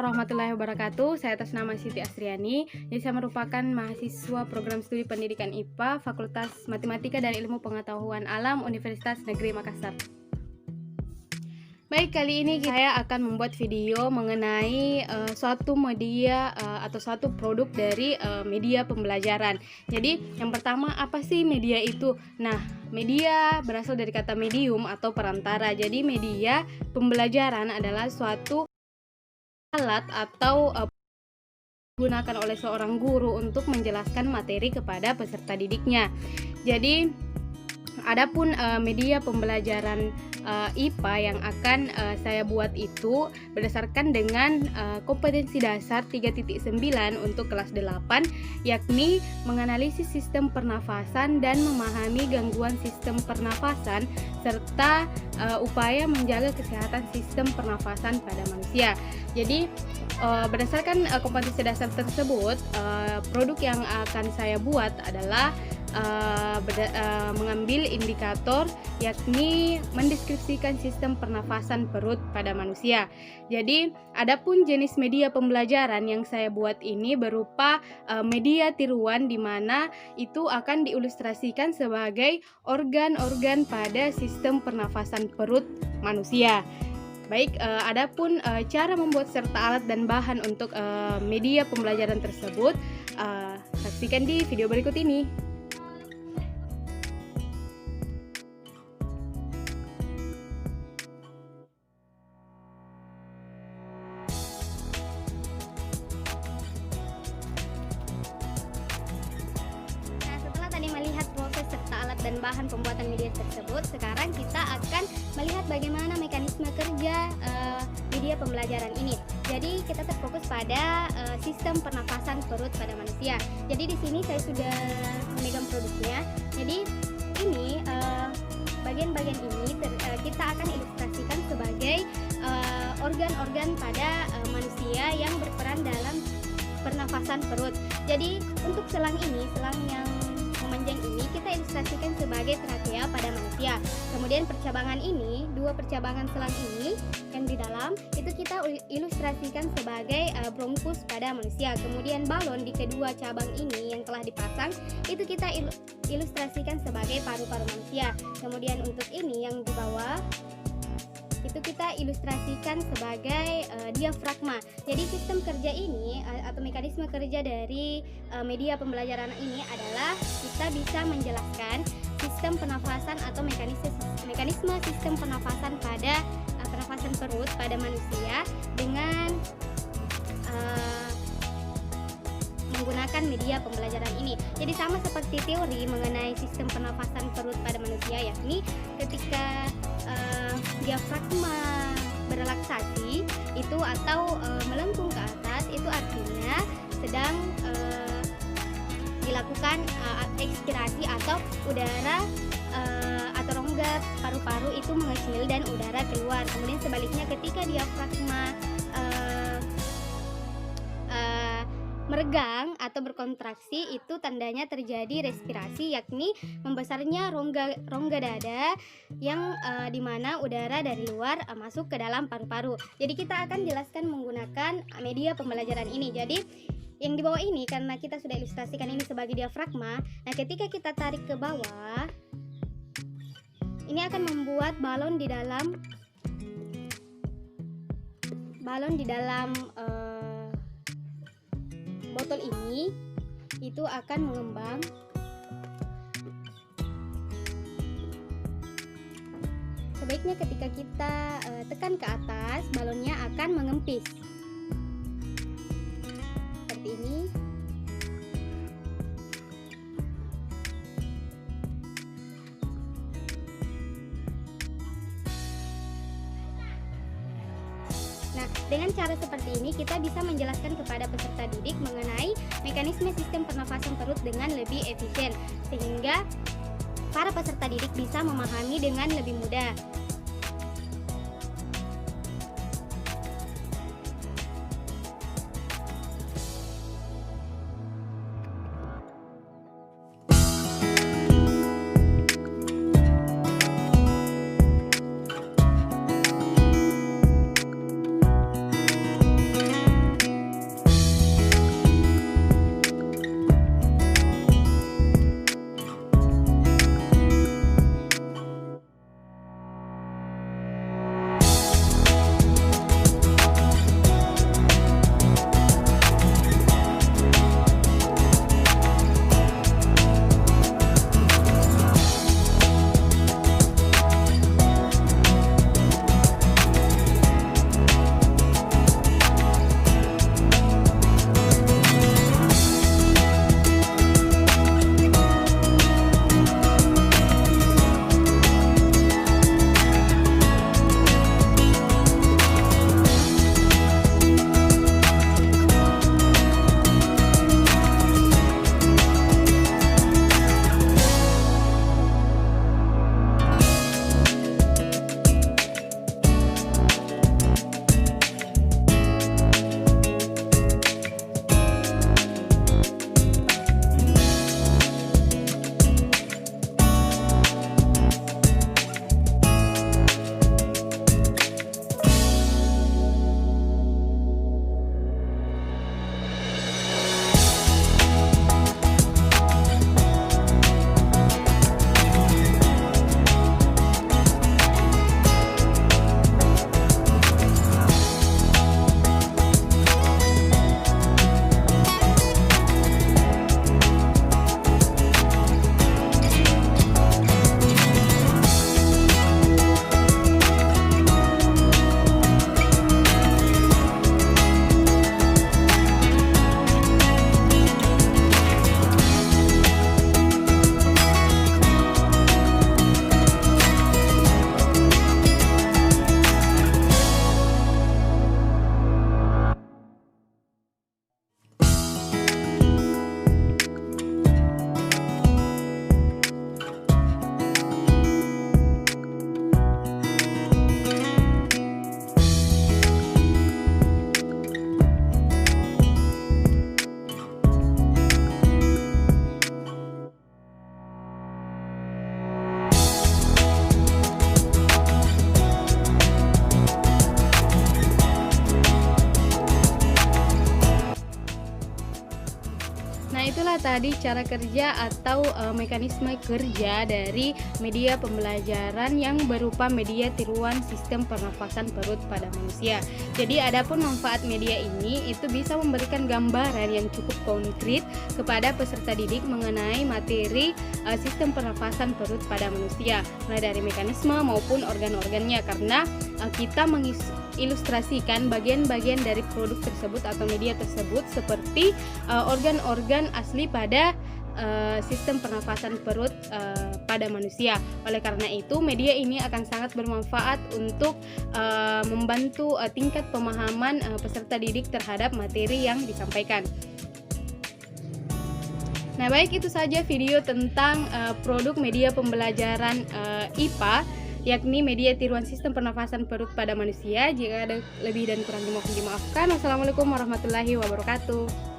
warahmatullahi wabarakatuh. Saya atas nama Siti Astriani. Jadi saya merupakan mahasiswa program studi pendidikan IPA Fakultas Matematika dan Ilmu Pengetahuan Alam Universitas Negeri Makassar. Baik, kali ini saya akan membuat video mengenai suatu media atau suatu produk dari media pembelajaran. Jadi yang pertama, apa sih media itu? Nah, media berasal dari kata medium atau perantara. Jadi media pembelajaran adalah suatu alat atau digunakan oleh seorang guru untuk menjelaskan materi kepada peserta didiknya. Jadi adapun media pembelajaran IPA yang akan saya buat itu berdasarkan dengan kompetensi dasar 3.9 untuk kelas 8, yakni menganalisis sistem pernafasan dan memahami gangguan sistem pernafasan serta upaya menjaga kesehatan sistem pernafasan pada manusia. Jadi berdasarkan kompetensi dasar tersebut, produk yang akan saya buat adalah mengambil indikator, yakni mendeskripsikan sistem pernafasan perut pada manusia. Jadi adapun jenis media pembelajaran yang saya buat ini berupa media tiruan, di mana itu akan diilustrasikan sebagai organ-organ pada sistem pernafasan perut manusia. Baik, adapun cara membuat serta alat dan bahan untuk media pembelajaran tersebut, saksikan di video berikut ini. Melihat proses serta alat dan bahan pembuatan media tersebut, sekarang kita akan melihat bagaimana mekanisme kerja media pembelajaran ini. Jadi kita terfokus pada sistem pernafasan perut pada manusia. Jadi di sini saya sudah memegang produknya. Jadi ini bagian-bagian ini kita akan ilustrasikan sebagai organ-organ pada manusia yang berperan dalam pernafasan perut. Jadi untuk selang ini, selang yang memanjang ini kita ilustrasikan sebagai trakea pada manusia. Kemudian percabangan ini, dua percabangan selang ini yang di dalam itu kita ilustrasikan sebagai bronkus pada manusia. Kemudian balon di kedua cabang ini yang telah dipasang itu kita ilustrasikan sebagai paru-paru manusia. Kemudian untuk ini yang di bawah itu kita ilustrasikan sebagai diafragma. Jadi sistem kerja ini atau mekanisme kerja dari media pembelajaran ini adalah kita bisa menjelaskan sistem pernafasan atau mekanisme sistem pernafasan pada pernafasan perut pada manusia dengan menggunakan media pembelajaran ini. Jadi sama seperti teori mengenai sistem pernafasan perut pada manusia, yakni ketika diafragma berelaksasi itu atau melengkung ke atas, itu artinya sedang dilakukan ekspirasi atau udara atau rongga paru-paru itu mengecil dan udara keluar. Kemudian sebaliknya ketika diafragma meregang atau berkontraksi, itu tandanya terjadi respirasi, yakni membesarnya rongga dada yang dimana udara dari luar masuk ke dalam paru-paru. Jadi kita akan jelaskan menggunakan media pembelajaran ini. Jadi yang di bawah ini karena kita sudah ilustrasikan ini sebagai diafragma. Nah, ketika kita tarik ke bawah, ini akan membuat balon di dalam botol ini itu akan mengembang. Sebaiknya ketika kita tekan ke atas, balonnya akan mengempis seperti ini. Nah, dengan cara seperti ini kita bisa menjelaskan kepada peserta didik mengenai mekanisme sistem pernafasan perut dengan lebih efisien, sehingga para peserta didik bisa memahami dengan lebih mudah. Nah, itulah tadi cara kerja atau mekanisme kerja dari media pembelajaran yang berupa media tiruan sistem pernafasan perut pada manusia. Jadi adapun manfaat media ini itu bisa memberikan gambaran yang cukup konkret kepada peserta didik mengenai materi sistem pernafasan perut pada manusia, mulai dari mekanisme maupun organ-organnya, karena kita mengilustrasikan bagian-bagian dari produk tersebut atau media tersebut seperti organ-organ asli pada sistem pernafasan perut pada manusia. Oleh karena itu, media ini akan sangat bermanfaat untuk membantu tingkat pemahaman peserta didik terhadap materi yang disampaikan. Nah, baik, itu saja video tentang produk media pembelajaran IPA, yakni media tiruan sistem pernafasan perut pada manusia. Jika ada lebih dan kurang mohon dimaafkan. Wassalamualaikum warahmatullahi wabarakatuh.